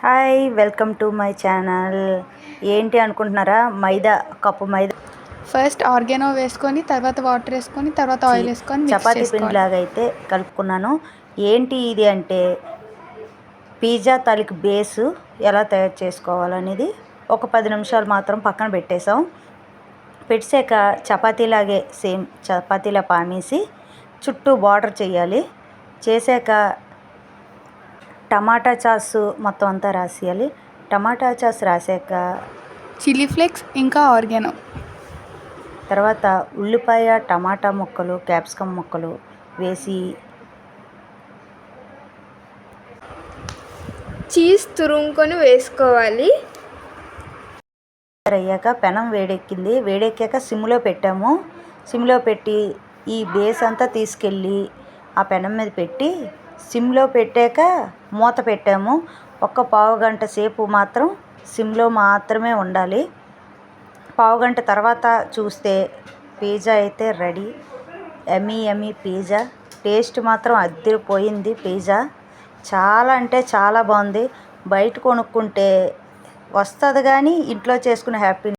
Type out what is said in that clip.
Hi welcome to my channel. ఏంటి అనుకుంటున్నారా? Cup మైదా first organo వేసుకొని తర్వాత వాటర్ వేసుకొని తర్వాత ఆయిల్ వేసుకొని చపాతీ పిండిలాగా అయితే కలుపుకున్నాను. ఏంటి ఇది అంటే పిజ్జా తాలికి బేసు ఎలా తయారు చేసుకోవాలనేది ఒక 10 నిమిషాలు మాత్రం పక్కన పెట్టేసాం. పెట్టాక చపాతీలాగే సేమ్ చపాతీలా పామేసి చుట్టూ బార్డర్ చేయాలి. చేశాక టమాటా సాసు మొత్తం అంతా రాసేయాలి. టమాటా సాస్ రాసాక చిల్లీ ఫ్లేక్స్ ఇంకా ఆర్గానో, తర్వాత ఉల్లిపాయ, టమాటా ముక్కలు, క్యాప్సికమ్ ముక్కలు వేసి చీజ్ తురుముకొని వేసుకోవాలి. అయ్యాక పెనం వేడెక్కాక సిమ్లో పెట్టాము. సిమ్లో పెట్టి ఈ బేస్ అంతా తీసుకెళ్ళి ఆ పెనం మీద పెట్టి సిమ్లో పెట్టాక మూత పెట్టాము. ఒక్క పావుగంట సేపు మాత్రం సిమ్లో మాత్రమే ఉండాలి. పావుగంట తర్వాత చూస్తే పిజ్జా అయితే రెడీ. యమ్మీ పిజ్జా. టేస్ట్ మాత్రం అదిరిపోయింది. పిజ్జా చాలా అంటే చాలా బాగుంది. బయట కొనుక్కుంటే వస్తుంది కానీ ఇంట్లో చేసుకునే హ్యాపీ